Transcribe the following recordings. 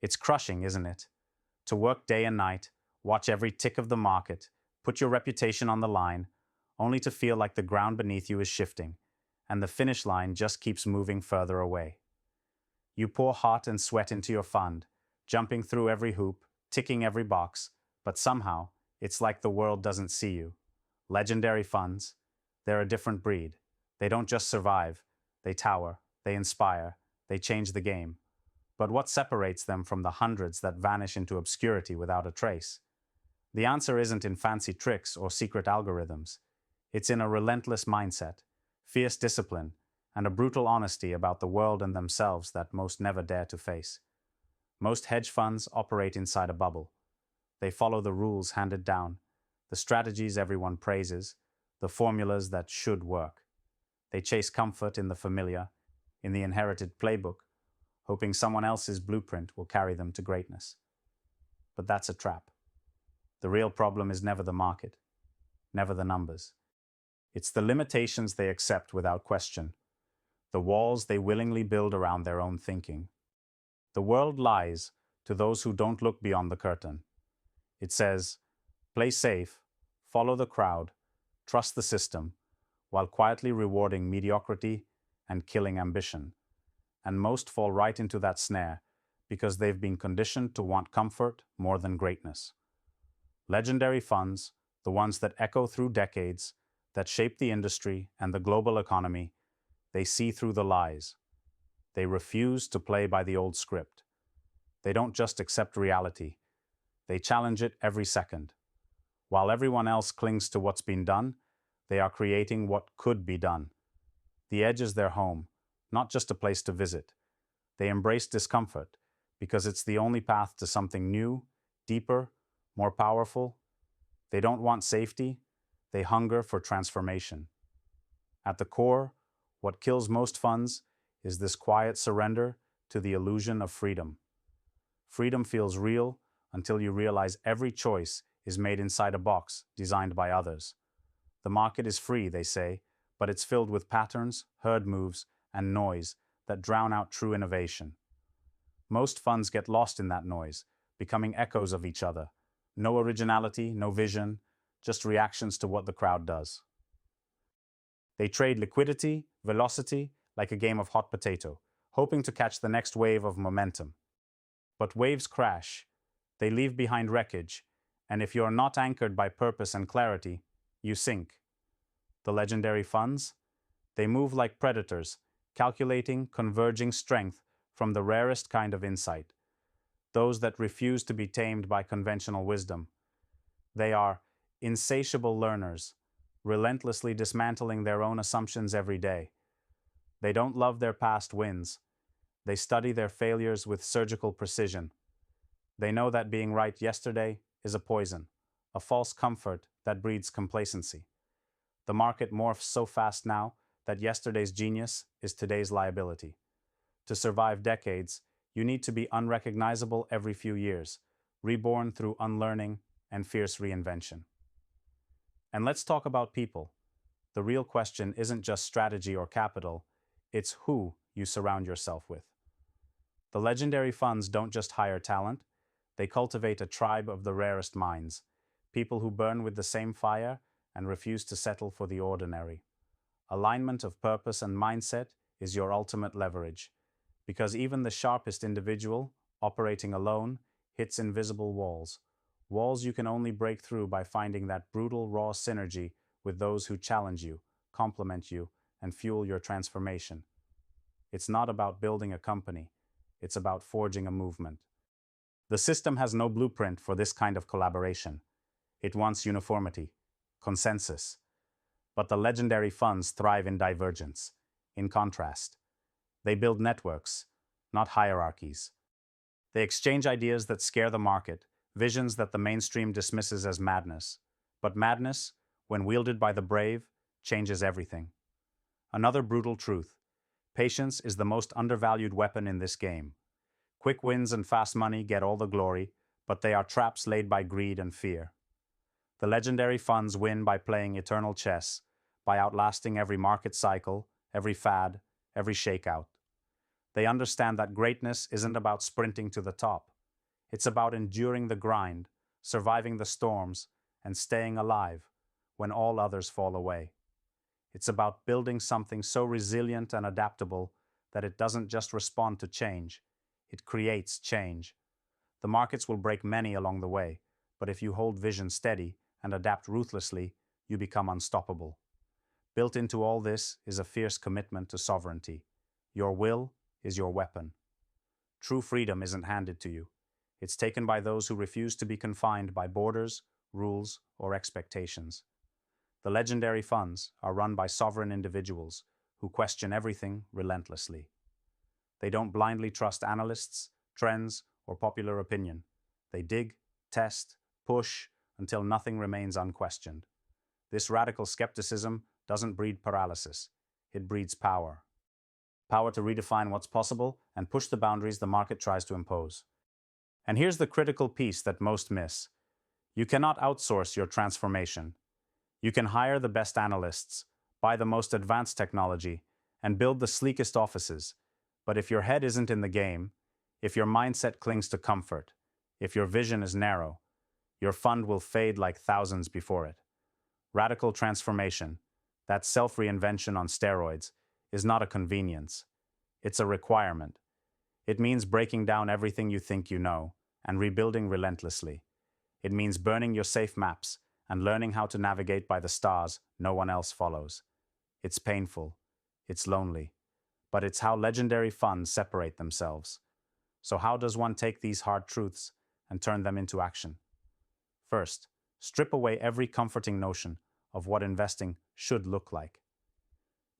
It's crushing, isn't it? To work day and night, watch every tick of the market, put your reputation on the line, only to feel like the ground beneath you is shifting, and the finish line just keeps moving further away. You pour heart and sweat into your fund, jumping through every hoop, ticking every box, but somehow, it's like the world doesn't see you. Legendary funds, they're a different breed. They don't just survive, they tower, they inspire, they change the game. But what separates them from the hundreds that vanish into obscurity without a trace? The answer isn't in fancy tricks or secret algorithms. It's in a relentless mindset, fierce discipline, and a brutal honesty about the world and themselves that most never dare to face. Most hedge funds operate inside a bubble. They follow the rules handed down, the strategies everyone praises, the formulas that should work. They chase comfort in the familiar, in the inherited playbook, hoping someone else's blueprint will carry them to greatness. But that's a trap. The real problem is never the market, never the numbers. It's the limitations they accept without question, the walls they willingly build around their own thinking. The world lies to those who don't look beyond the curtain. It says, play safe, follow the crowd, trust the system, while quietly rewarding mediocrity and killing ambition. And most fall right into that snare because they've been conditioned to want comfort more than greatness. Legendary funds, the ones that echo through decades, that shape the industry and the global economy, they see through the lies. They refuse to play by the old script. They don't just accept reality, they challenge it every second. While everyone else clings to what's been done, they are creating what could be done. The Edge is their home, not just a place to visit. They embrace discomfort because it's the only path to something new, deeper, more powerful. They don't want safety, they hunger for transformation. At the core, what kills most funds is this quiet surrender to the illusion of freedom. Freedom feels real until you realize every choice is made inside a box designed by others. The market is free, they say, but it's filled with patterns, herd moves, and noise that drown out true innovation. Most funds get lost in that noise, becoming echoes of each other. No originality, no vision, just reactions to what the crowd does. They trade liquidity, velocity, like a game of hot potato, hoping to catch the next wave of momentum. But waves crash, they leave behind wreckage, and if you're not anchored by purpose and clarity, you sink. The legendary funds? They move like predators, calculating, converging strength from the rarest kind of insight, those that refuse to be tamed by conventional wisdom. They are insatiable learners, relentlessly dismantling their own assumptions every day. They don't love their past wins. They study their failures with surgical precision. They know that being right yesterday is a poison, a false comfort that breeds complacency. The market morphs so fast now that yesterday's genius is today's liability. To survive decades, you need to be unrecognizable every few years, reborn through unlearning and fierce reinvention. And let's talk about people. The real question isn't just strategy or capital, it's who you surround yourself with. The legendary funds don't just hire talent, they cultivate a tribe of the rarest minds, people who burn with the same fire and refuse to settle for the ordinary. Alignment of purpose and mindset is your ultimate leverage, because even the sharpest individual, operating alone, hits invisible walls. Walls you can only break through by finding that brutal, raw synergy with those who challenge you, complement you, and fuel your transformation. It's not about building a company, it's about forging a movement. The system has no blueprint for this kind of collaboration. It wants uniformity, consensus. But the legendary funds thrive in divergence, in contrast. They build networks, not hierarchies. They exchange ideas that scare the market, visions that the mainstream dismisses as madness. But madness, when wielded by the brave, changes everything. Another brutal truth: patience is the most undervalued weapon in this game. Quick wins and fast money get all the glory, but they are traps laid by greed and fear. The legendary funds win by playing eternal chess, by outlasting every market cycle, every fad, every shakeout. They understand that greatness isn't about sprinting to the top. It's about enduring the grind, surviving the storms, and staying alive when all others fall away. It's about building something so resilient and adaptable that it doesn't just respond to change, it creates change. The markets will break many along the way, but if you hold vision steady and adapt ruthlessly, you become unstoppable. Built into all this is a fierce commitment to sovereignty. Your will is your weapon. True freedom isn't handed to you. It's taken by those who refuse to be confined by borders, rules, or expectations. The legendary funds are run by sovereign individuals who question everything relentlessly. They don't blindly trust analysts, trends, or popular opinion. They dig, test, push until nothing remains unquestioned. This radical skepticism doesn't breed paralysis, it breeds power. Power to redefine what's possible and push the boundaries the market tries to impose. And here's the critical piece that most miss. You cannot outsource your transformation. You can hire the best analysts, buy the most advanced technology, and build the sleekest offices. But if your head isn't in the game, if your mindset clings to comfort, if your vision is narrow, your fund will fade like thousands before it. Radical transformation, that self-reinvention on steroids, is not a convenience. It's a requirement. It means breaking down everything you think you know and rebuilding relentlessly. It means burning your safe maps and learning how to navigate by the stars no one else follows. It's painful. It's lonely. But it's how legendary funds separate themselves. So how does one take these hard truths and turn them into action? First, strip away every comforting notion of what investing should look like.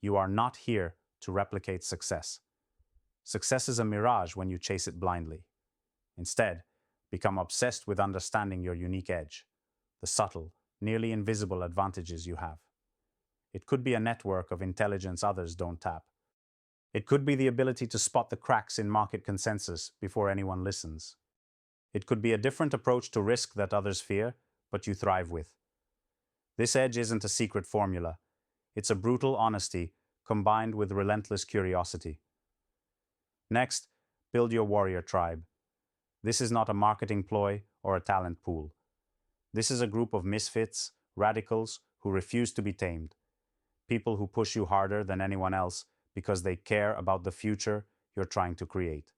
You are not here to replicate success. Success is a mirage when you chase it blindly. Instead, become obsessed with understanding your unique edge, the subtle, nearly invisible advantages you have. It could be a network of intelligence others don't tap. It could be the ability to spot the cracks in market consensus before anyone listens. It could be a different approach to risk that others fear, but you thrive with. This edge isn't a secret formula. It's a brutal honesty combined with relentless curiosity. Next, build your warrior tribe. This is not a marketing ploy or a talent pool. This is a group of misfits, radicals who refuse to be tamed. People who push you harder than anyone else because they care about the future you're trying to create.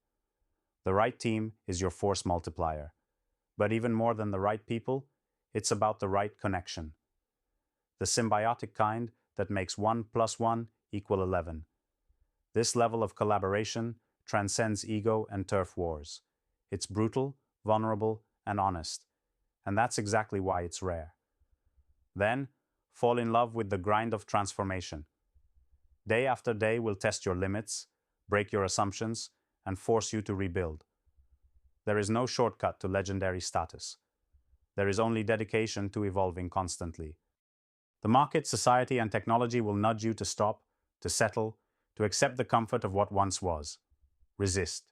The right team is your force multiplier. But even more than the right people, it's about the right connection. The symbiotic kind that makes 1 + 1 = 11. This level of collaboration transcends ego and turf wars. It's brutal, vulnerable, and honest. And that's exactly why it's rare. Then, fall in love with the grind of transformation. Day after day will test your limits, break your assumptions, and force you to rebuild. There is no shortcut to legendary status. There is only dedication to evolving constantly. The market, society, and technology will nudge you to stop, to settle, to accept the comfort of what once was. Resist.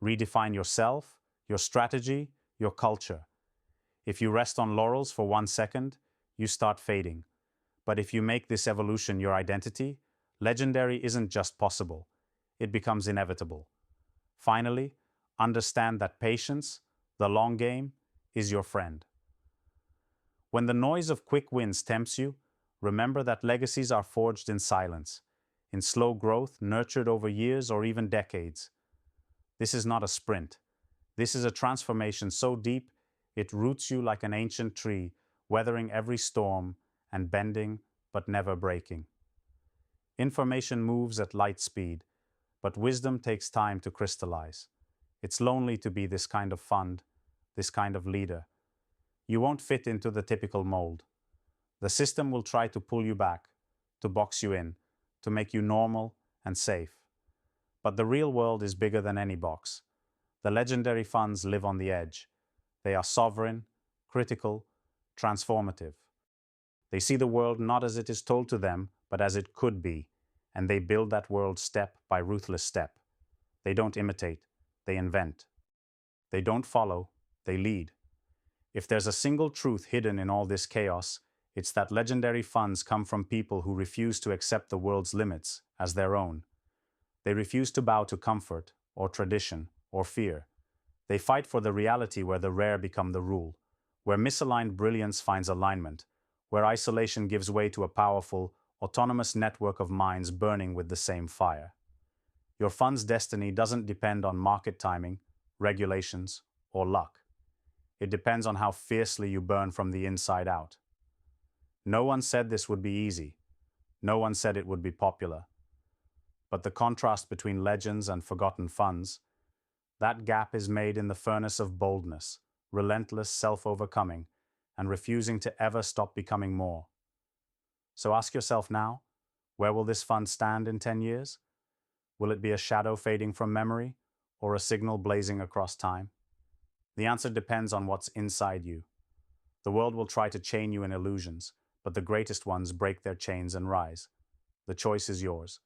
Redefine yourself, your strategy, your culture. If you rest on laurels for 1 second, you start fading. But if you make this evolution your identity, legendary isn't just possible, it becomes inevitable. Finally, understand that patience, the long game, is your friend. When the noise of quick wins tempts you, remember that legacies are forged in silence, in slow growth nurtured over years or even decades. This is not a sprint. This is a transformation so deep it roots you like an ancient tree, weathering every storm and bending but never breaking. Information moves at light speed, but wisdom takes time to crystallize. It's lonely to be this kind of fund, this kind of leader. You won't fit into the typical mold. The system will try to pull you back, to box you in, to make you normal and safe. But the real world is bigger than any box. The legendary funds live on the edge. They are sovereign, critical, transformative. They see the world not as it is told to them, but as it could be, and they build that world step by ruthless step. They don't imitate, they invent. They don't follow, they lead. If there's a single truth hidden in all this chaos, it's that legendary funds come from people who refuse to accept the world's limits as their own. They refuse to bow to comfort, or tradition, or fear. They fight for the reality where the rare become the rule, where misaligned brilliance finds alignment, where isolation gives way to a powerful, autonomous network of minds burning with the same fire. Your fund's destiny doesn't depend on market timing, regulations, or luck. It depends on how fiercely you burn from the inside out. No one said this would be easy. No one said it would be popular. But the contrast between legends and forgotten funds, that gap is made in the furnace of boldness, relentless self-overcoming, and refusing to ever stop becoming more. So ask yourself now, where will this fund stand in 10 years? Will it be a shadow fading from memory, or a signal blazing across time? The answer depends on what's inside you. The world will try to chain you in illusions, but the greatest ones break their chains and rise. The choice is yours.